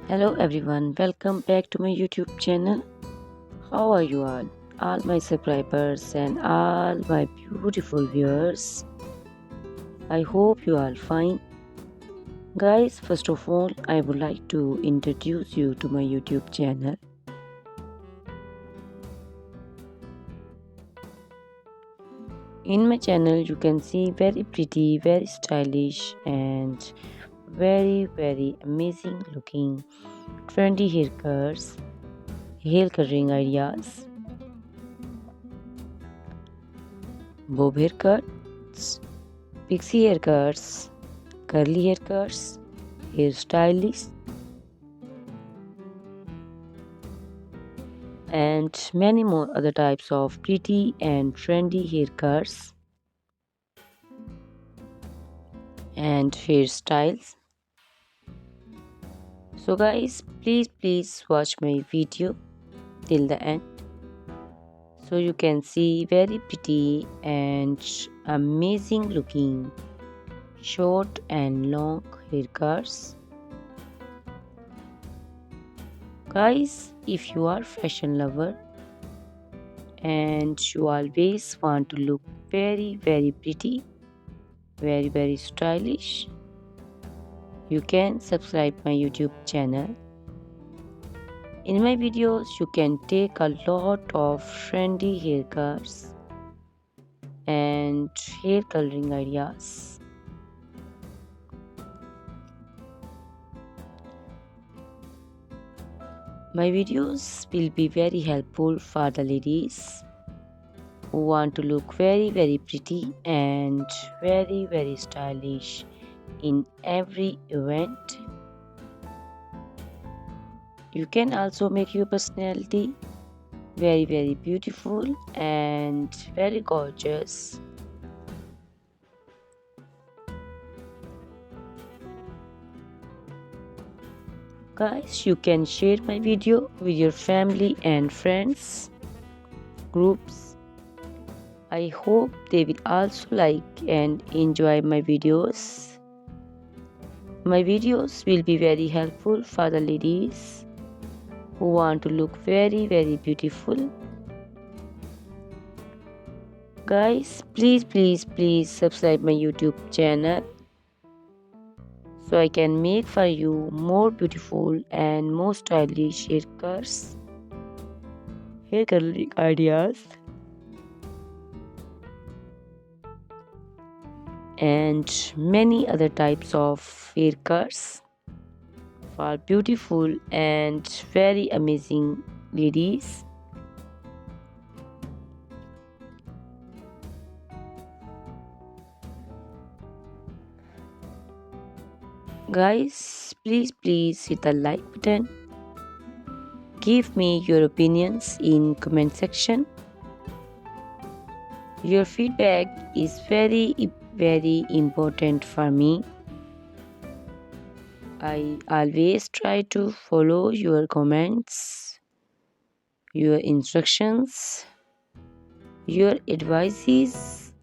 Hello everyone, welcome back to my YouTube channel. How are you all my subscribers and all my beautiful viewers? I hope you are fine. Guys, first of all, I would like to introduce you to my YouTube channel. In my channel, you can see very pretty, very stylish, and very amazing looking trendy haircuts, hair coloring ideas, bob haircuts, pixie haircuts, curly haircuts, hairstylists, and many more other types of pretty and trendy haircuts and hairstyles. So guys, please watch my video till the end so you can see very pretty and amazing looking short and long haircuts. Guys, if you are fashion lover and you always want to look very pretty, very stylish, you can subscribe my YouTube channel. In my videos you can take a lot of trendy haircuts and hair coloring ideas. My videos will be very helpful for the ladies who want to look very pretty and very stylish in every event. You can also make your personality very beautiful and very gorgeous. Guys, you can share my video with your family and friends groups. I hope they will also like and enjoy my videos. My videos will be very helpful for the ladies who want to look very beautiful. Guys, please subscribe my YouTube channel so I can make for you more beautiful and more stylish haircuts, hair coloring ideas, and many other types of haircuts for beautiful and very amazing ladies. Guys, please hit the like button. Give me your opinions in comment section. Your feedback is very important for me. I always try to follow your comments, your instructions, your advices.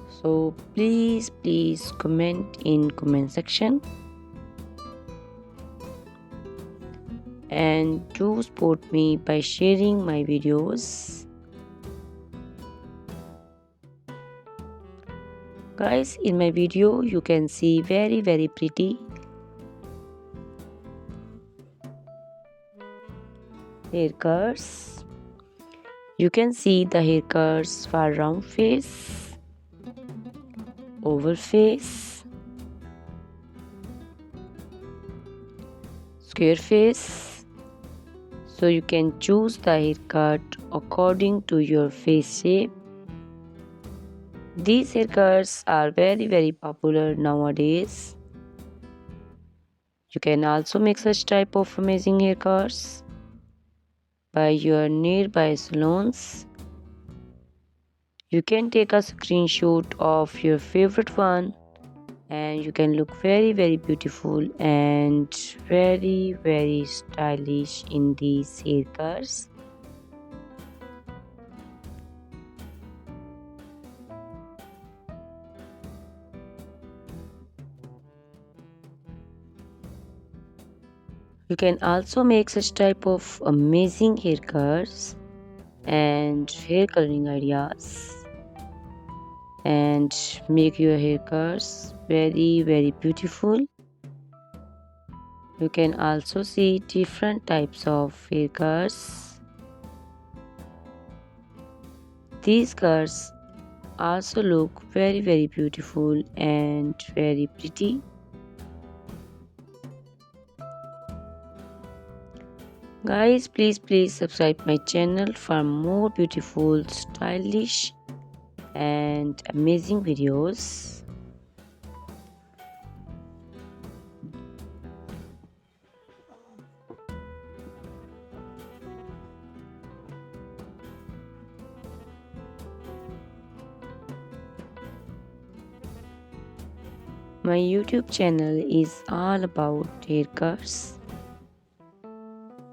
So please comment in comment section and do support me by sharing my videos. Guys, in my video you can see very pretty haircuts. You can see the haircuts for round face, oval face, square face. So you can choose the haircut according to your face shape. These haircuts are very popular nowadays. You can also make such type of amazing haircuts by your nearby salons. You can take a screenshot of your favorite one and you can look very beautiful and very stylish in these haircuts. You can also make such type of amazing haircuts and hair coloring ideas and make your haircuts very beautiful. You can also see different types of haircuts. These cuts also look very beautiful and very pretty. Guys, please subscribe my channel for more beautiful, stylish and amazing videos. My YouTube channel is all about haircuts.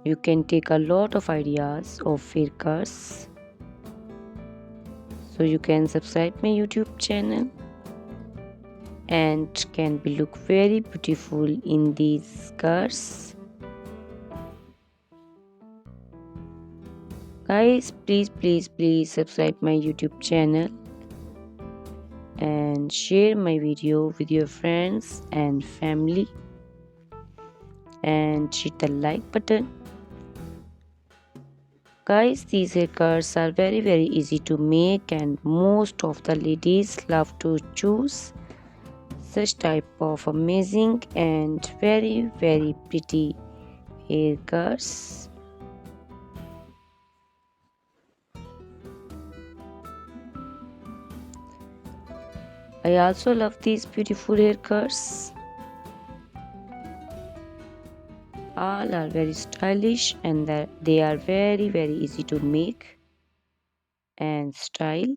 You can take a lot of ideas of haircuts. So you can subscribe my YouTube channel and can be look very beautiful in these cuts. Guys, please subscribe my YouTube channel and share my video with your friends and family and hit the like button. Guys, these haircuts are very easy to make and most of the ladies love to choose such type of amazing and very pretty haircuts. I also love these beautiful haircuts. All are very stylish and they are very easy to make and style.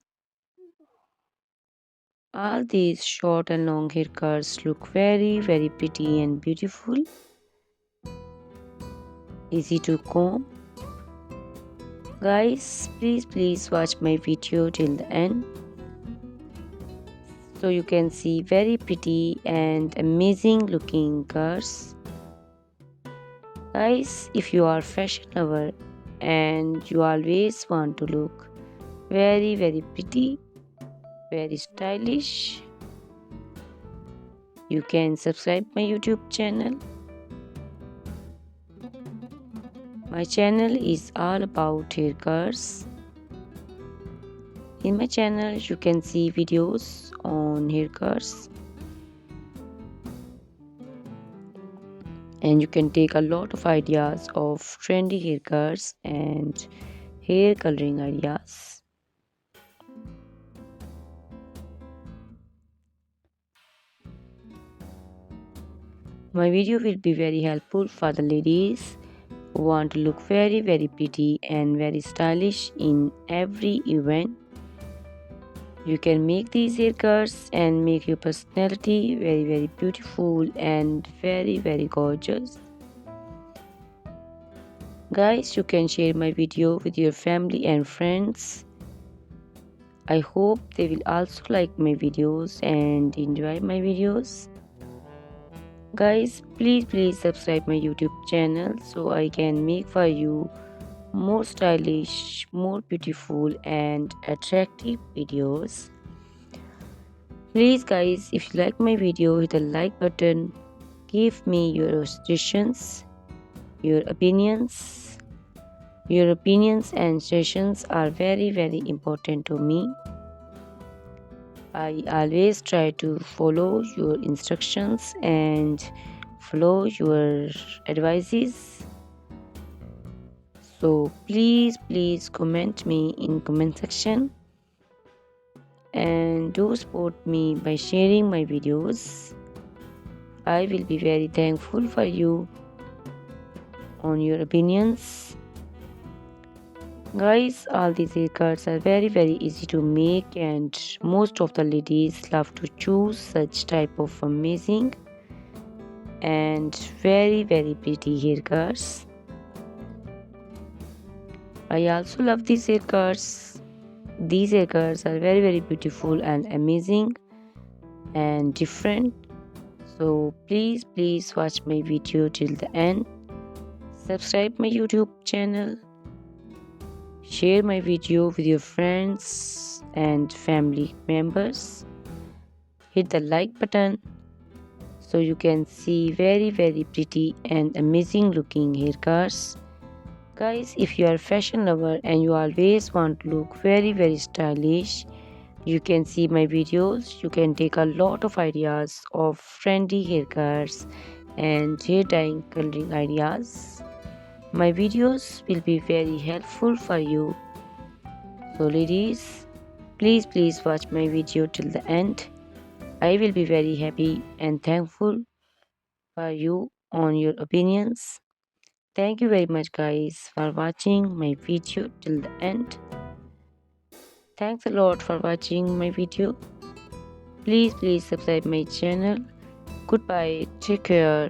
All these short and long haircuts look very pretty and beautiful. Easy to comb. Guys, please watch my video till the end so you can see very pretty and amazing looking curls. Guys, if you are fashion lover and you always want to look very pretty, very stylish, you can subscribe my YouTube channel. My channel is all about haircuts. In my channel you can see videos on haircuts and you can take a lot of ideas of trendy haircuts and hair coloring ideas. My video will be very helpful for the ladies who want to look very pretty and very stylish in every event. You can make these haircuts and make your personality very beautiful and very gorgeous. Guys, you can share my video with your family and friends. I hope they will also like my videos and enjoy my videos. Guys, please subscribe my YouTube channel so I can make for you more stylish, more beautiful and attractive videos. Please guys, if you like my video, hit the like button. Give me your suggestions, your opinions. Your opinions and suggestions are very important to me. I always try to follow your instructions and follow your advices. So please comment me in comment section and do support me by sharing my videos. I will be very thankful for you on your opinions. Guys, all these haircuts are very easy to make and most of the ladies love to choose such type of amazing and very pretty haircuts. I also love these haircuts. These haircuts are very beautiful and amazing and different. So please watch my video till the end Subscribe my YouTube channel. Share my video with your friends and family members. Hit the like button so you can see very pretty and amazing looking haircuts. Guys, if you are a fashion lover and you always want to look very stylish, you can see my videos. You can take a lot of ideas of trendy haircuts and hair dyeing coloring ideas. My videos will be very helpful for you. So ladies, please watch my video till the end. I will be very happy and thankful for you on your opinions. Thank you very much guys for watching my video till the end. Thanks a lot for watching my video. Please subscribe my channel. Goodbye. Take care.